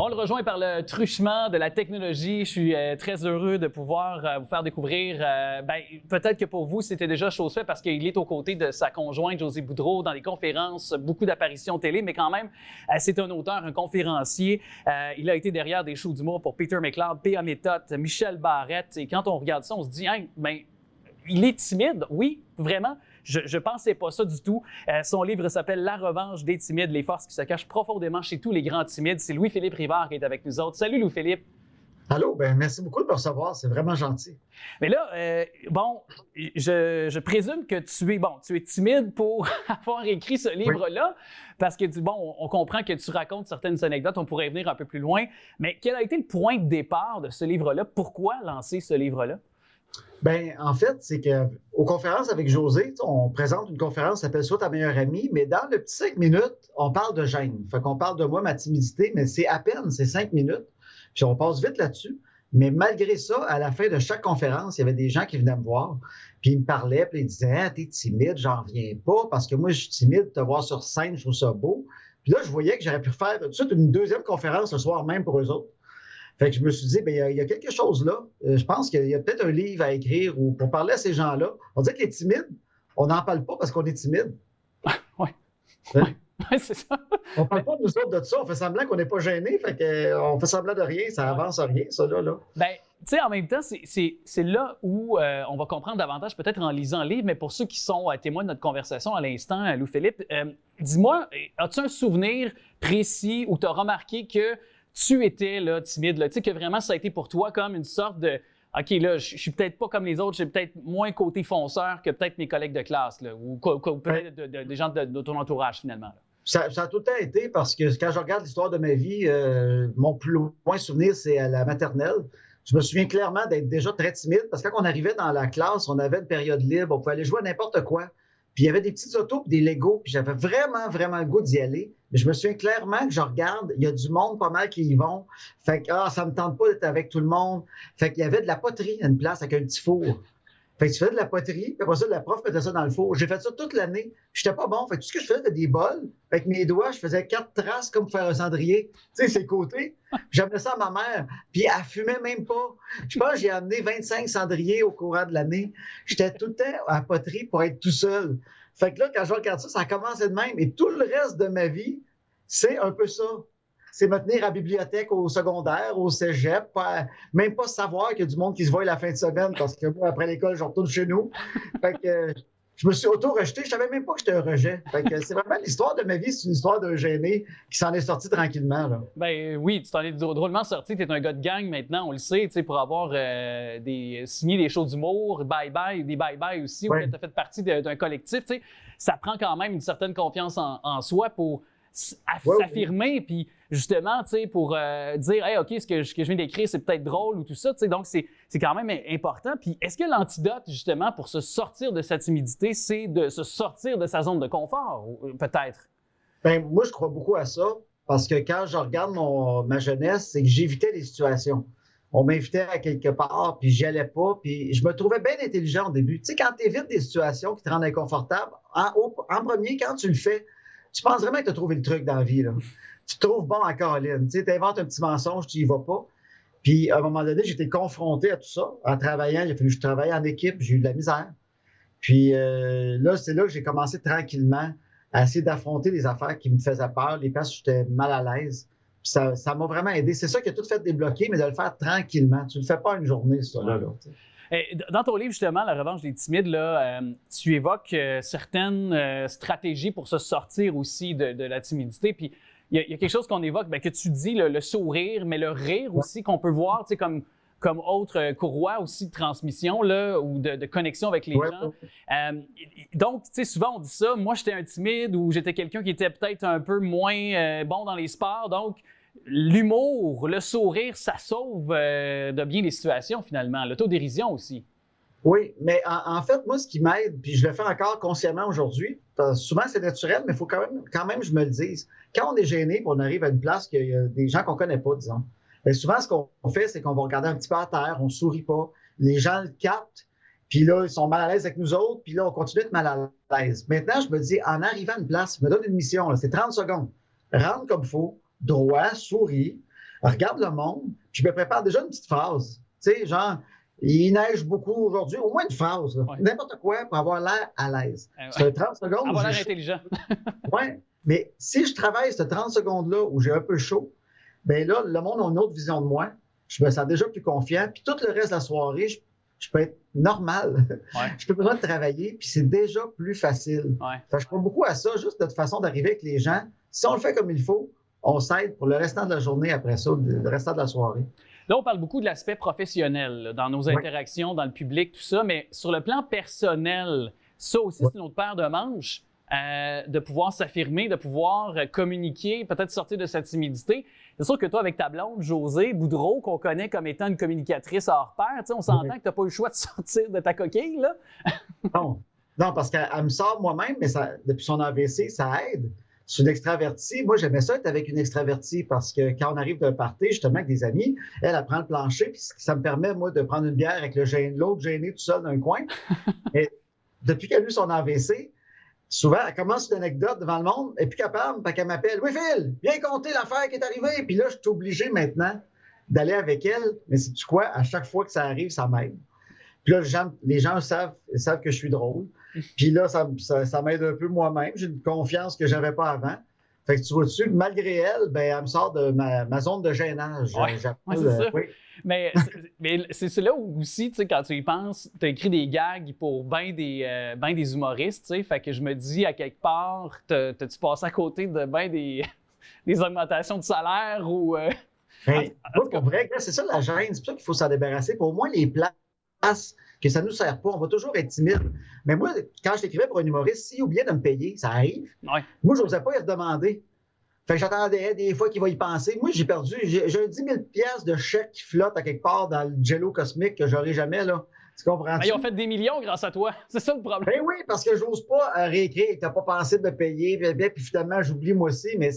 On le rejoint par le truchement de la technologie. Je suis très heureux de pouvoir vous faire découvrir. Peut-être que pour vous, c'était déjà chose faite parce qu'il est aux côtés de sa conjointe, Josée Boudreau, dans les conférences, beaucoup d'apparitions télé, mais quand même, c'est un auteur, un conférencier. Il a été derrière des shows d'humour pour Peter McLeod, P.A. Méthode, Michel Barrette. Et quand on regarde ça, on se dit, hein, il est timide, oui, vraiment. Je pensais pas ça du tout. Son livre s'appelle « La revanche des timides, les forces qui se cachent profondément chez tous les grands timides ». C'est Louis-Philippe Rivard qui est avec nous autres. Salut Louis-Philippe. Allô, merci beaucoup de me recevoir, c'est vraiment gentil. Mais là, je présume que tu es timide pour avoir écrit ce livre-là, parce que, on comprend que tu racontes certaines anecdotes, on pourrait venir un peu plus loin, mais quel a été le point de départ de ce livre-là? Pourquoi lancer ce livre-là? En fait, c'est qu'aux conférences avec José, on présente une conférence qui s'appelle « Sois ta meilleure amie », mais dans le petit 5 minutes, on parle de gêne. Fait qu'on parle de moi, ma timidité, mais c'est à peine, c'est 5 minutes. Puis on passe vite là-dessus. Mais malgré ça, à la fin de chaque conférence, il y avait des gens qui venaient me voir, puis ils me parlaient, puis ils disaient « Ah, t'es timide, j'en reviens pas, parce que moi, je suis timide, te voir sur scène, je trouve ça beau. » Puis là, je voyais que j'aurais pu faire tout de suite une deuxième conférence le soir même pour eux autres. Fait que je me suis dit, il y a quelque chose là. Je pense qu'il y a peut-être un livre à écrire ou pour parler à ces gens-là. On dit que les timides, on n'en parle pas parce qu'on est timide. Oui. Hein? Oui, c'est ça. On ne parle pas de nous autres de ça. On fait semblant qu'on n'est pas gênés. Fait qu'on fait semblant de rien. Ça avance rien, ça là. En même temps, c'est là où on va comprendre davantage, peut-être en lisant le livre, mais pour ceux qui sont témoins de notre conversation à l'instant, Louis-Philippe, dis-moi, as-tu un souvenir précis où tu as remarqué que tu étais là, timide, là, que vraiment ça a été pour toi comme une sorte de « OK, là, je suis peut-être pas comme les autres, j'ai peut-être moins côté fonceur que peut-être mes collègues de classe, là, ou peut-être des gens de ton entourage, finalement. » Ça a tout le temps été parce que quand je regarde l'histoire de ma vie, mon plus loin souvenir, c'est à la maternelle. Je me souviens clairement d'être déjà très timide parce que quand on arrivait dans la classe, on avait une période libre, on pouvait aller jouer à n'importe quoi. Puis il y avait des petites autos et des Legos, puis j'avais vraiment, vraiment le goût d'y aller. Mais je me souviens clairement que je regarde, il y a du monde pas mal qui y vont. Fait que ça me tente pas d'être avec tout le monde. Fait qu'il y avait de la poterie à une place avec un petit four. Fait que tu faisais de la poterie, puis après ça, la prof mettait ça dans le four. J'ai fait ça toute l'année. J'étais pas bon. Fait que tout ce que je faisais, c'était des bols. Avec mes doigts, je faisais 4 traces comme pour faire un cendrier. Tu sais, ses côtés. J'amenais ça à ma mère. Puis elle fumait même pas. Je pense que j'ai amené 25 cendriers au courant de l'année. J'étais tout le temps à la poterie pour être tout seul. Fait que là, quand je regarde ça, ça a commencé de même. Et tout le reste de ma vie, c'est un peu ça. C'est me tenir à la bibliothèque au secondaire, au cégep, même pas savoir qu'il y a du monde qui se voit la fin de semaine parce que moi, après l'école, je retourne chez nous. Fait que je me suis auto-rejeté. Je savais même pas que j'étais un rejet. Fait que c'est vraiment l'histoire de ma vie, c'est une histoire d'un gêné qui s'en est sorti tranquillement, là. Oui, tu t'en es drôlement sorti. Tu es un gars de gang maintenant, on le sait, pour avoir signé des shows d'humour, des bye-bye aussi, où tu as fait partie d'un collectif. Ça prend quand même une certaine confiance en soi pour s'affirmer, puis justement, pour dire « Hey, OK, ce que je viens d'écrire, c'est peut-être drôle » ou tout ça. Donc, c'est quand même important. Puis, est-ce que l'antidote, justement, pour se sortir de sa timidité, c'est de se sortir de sa zone de confort, peut-être? Moi, je crois beaucoup à ça, parce que quand je regarde ma jeunesse, c'est que j'évitais les situations. On m'invitait à quelque part, puis j'y allais pas, puis je me trouvais bien intelligent au début. Tu sais, quand tu évites des situations qui te rendent inconfortable, en premier, quand tu le fais, tu penses vraiment que tu as trouvé le truc dans la vie, là. Tu te trouves bon en Caroline. Tu inventes un petit mensonge, tu y vas pas. Puis, à un moment donné, j'étais confronté à tout ça. En travaillant, il a fallu que je travaille en équipe. J'ai eu de la misère. Puis là, c'est là que j'ai commencé tranquillement à essayer d'affronter les affaires qui me faisaient peur, les places où j'étais mal à l'aise. Puis ça m'a vraiment aidé. C'est ça qui a tout fait débloquer, mais de le faire tranquillement. Tu ne le fais pas une journée, ça, là. Dans ton livre, justement, La revanche des timides, là, tu évoques certaines stratégies pour se sortir aussi de la timidité. Puis, il y a quelque chose qu'on évoque, que tu dis, le sourire, mais le rire aussi, qu'on peut voir comme autre courroie aussi de transmission là, ou de connexion avec les gens. Donc, souvent, on dit ça, moi, j'étais un timide ou j'étais quelqu'un qui était peut-être un peu moins bon dans les sports. Donc, l'humour, le sourire, ça sauve de bien les situations, finalement. L'autodérision aussi. Oui, mais en fait, moi, ce qui m'aide, puis je le fais encore consciemment aujourd'hui, parce que souvent c'est naturel, mais il faut quand même, je me le dise. Quand on est gêné, on arrive à une place qu'il y a des gens qu'on ne connaît pas, disons. Et souvent, ce qu'on fait, c'est qu'on va regarder un petit peu à terre, on ne sourit pas. Les gens le captent, puis là, ils sont mal à l'aise avec nous autres, puis là, on continue d'être mal à l'aise. Maintenant, je me dis, en arrivant à une place, je me donne une mission, là, c'est 30 secondes. Rentre comme il faut, droit, souris. regarde le monde, puis je me prépare déjà une petite phrase. Tu sais, genre, il neige beaucoup aujourd'hui, au moins une phrase, n'importe quoi pour avoir l'air à l'aise. C'est 30 secondes. Avoir l'air intelligent. Oui, mais si je travaille ces 30 secondes-là où j'ai un peu chaud, bien là, le monde a une autre vision de moi. Je me sens déjà plus confiant. Puis tout le reste de la soirée, je peux être normal. Je peux pas besoin de travailler, puis c'est déjà plus facile. Fait que je crois beaucoup à ça, juste notre façon d'arriver avec les gens. Si on le fait comme il faut, on s'aide pour le restant de la journée après ça, le restant de la soirée. Là, on parle beaucoup de l'aspect professionnel là, dans nos interactions, dans le public, tout ça, mais sur le plan personnel, ça aussi, c'est notre paire de manches. De pouvoir s'affirmer, de pouvoir communiquer, peut-être sortir de sa timidité. C'est sûr que toi, avec ta blonde, Josée Boudreau, qu'on connaît comme étant une communicatrice hors pair, on s'entend que tu n'as pas eu le choix de sortir de ta coquille, là? Non, parce qu'elle me sort moi-même, mais depuis son AVC, ça aide. Je suis une extravertie. Moi, j'aimais ça être avec une extravertie parce que quand on arrive d'un party, justement, avec des amis, elle prend le plancher, puis ça me permet, moi, de prendre une bière avec l'autre gêné tout seul d'un coin. Et depuis qu'elle a eu son AVC, souvent, elle commence une anecdote devant le monde, elle n'est plus capable, fait qu'elle m'appelle. Oui, Phil, viens compter l'affaire qui est arrivée. Puis là, je suis obligé maintenant d'aller avec elle. Mais sais-tu quoi? À chaque fois que ça arrive, ça m'aide. Puis là, les gens savent que je suis drôle. Puis là, ça m'aide un peu moi-même. J'ai une confiance que je n'avais pas avant. Fait que tu vois-tu, malgré elle, elle me sort de ma zone de gênage. C'est ça. Mais c'est là où aussi, tu sais, quand tu y penses, tu as écrit des gags pour bien des humoristes, tu sais. Fait que je me dis, à quelque part, t'as-tu passé à côté de bien des augmentations de salaire ou... Pour vrai, c'est ça la gêne. C'est pour ça qu'il faut s'en débarrasser. Pour au moins les places que ça ne nous sert pas. On va toujours être timide. Mais moi, quand je t'écrivais pour un humoriste, s'il oubliait de me payer, ça arrive. Moi, je n'osais pas y redemander. Fait que j'attendais des fois qu'il va y penser. Moi, j'ai un 10 000 $ de chèque qui flotte à quelque part dans le jello cosmique que j'aurai jamais, là. Tu comprends? Ils ont fait des millions grâce à toi. C'est ça le problème. Ben oui, parce que j'ose pas réécrire. Tu n'as pas pensé de me payer. Puis finalement, j'oublie moi aussi. Mais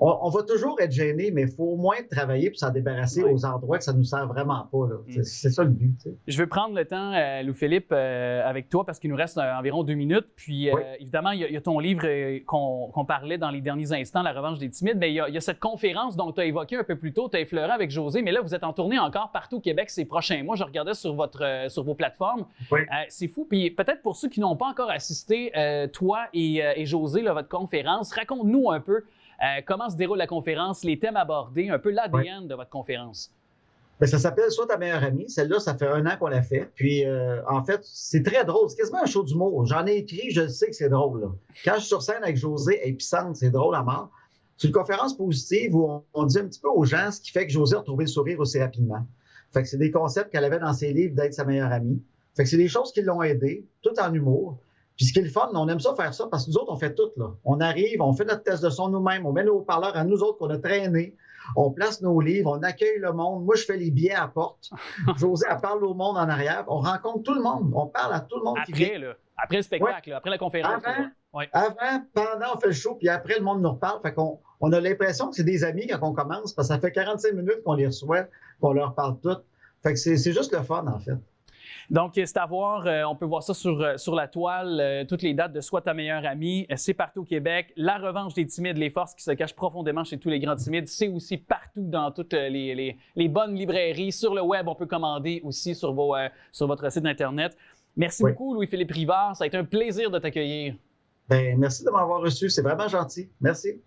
on va toujours être gêné, mais il faut au moins travailler pour s'en débarrasser aux endroits que ça ne nous sert vraiment pas. C'est ça le but. T'sais. Je veux prendre le temps, Louis-Philippe, avec toi parce qu'il nous reste environ 2 minutes. Puis évidemment, il y a ton livre qu'on parlait dans les derniers instants, La revanche des timides. Mais il y a cette conférence dont tu as évoqué un peu plus tôt, tu as effleuré avec Josée. Mais là, vous êtes en tournée encore partout au Québec ces prochains mois. Je regardais sur vos plateformes. C'est fou. Puis peut-être pour ceux qui n'ont pas encore assisté, toi et Josée, là, votre conférence, raconte-nous un peu comment se déroule la conférence, les thèmes abordés, un peu l'ADN de votre conférence. Bien, ça s'appelle « Sois ta meilleure amie ». Celle-là, ça fait 1 an qu'on l'a fait. Puis, en fait, c'est très drôle. C'est quasiment un show d'humour. J'en ai écrit, je sais que c'est drôle. Là. Quand je suis sur scène avec Josée, elle est puissante, c'est drôle à mort. C'est une conférence positive où on dit un petit peu aux gens ce qui fait que Josée a retrouvé le sourire aussi rapidement. Fait que c'est des concepts qu'elle avait dans ses livres d'être sa meilleure amie. Fait que c'est des choses qui l'ont aidée, tout en humour. Puis ce qui est le fun, on aime ça faire ça parce que nous autres, on fait tout. Là. On arrive, on fait notre test de son nous-mêmes, on met nos haut-parleurs à nous autres qu'on a traînés, on place nos livres, on accueille le monde. Moi, je fais les billets à la porte. Josée, elle parle au monde en arrière. On rencontre tout le monde. On parle à tout le monde qui vient. Après le spectacle, après la conférence. Avant, pendant, on fait le show, puis après, le monde nous reparle. Fait qu'on a l'impression que c'est des amis quand on commence parce que ça fait 45 minutes qu'on les reçoit, qu'on leur parle tout. Fait que c'est juste le fun, en fait. Donc, c'est à voir. On peut voir ça sur la toile. Toutes les dates de Sois ta meilleure amie. C'est partout au Québec. La revanche des timides, les forces qui se cachent profondément chez tous les grands timides. C'est aussi partout dans toutes les bonnes librairies. Sur le web, on peut commander aussi sur votre site Internet. Merci beaucoup, Louis-Philippe Rivard. Ça a été un plaisir de t'accueillir. Bien, merci de m'avoir reçu. C'est vraiment gentil. Merci.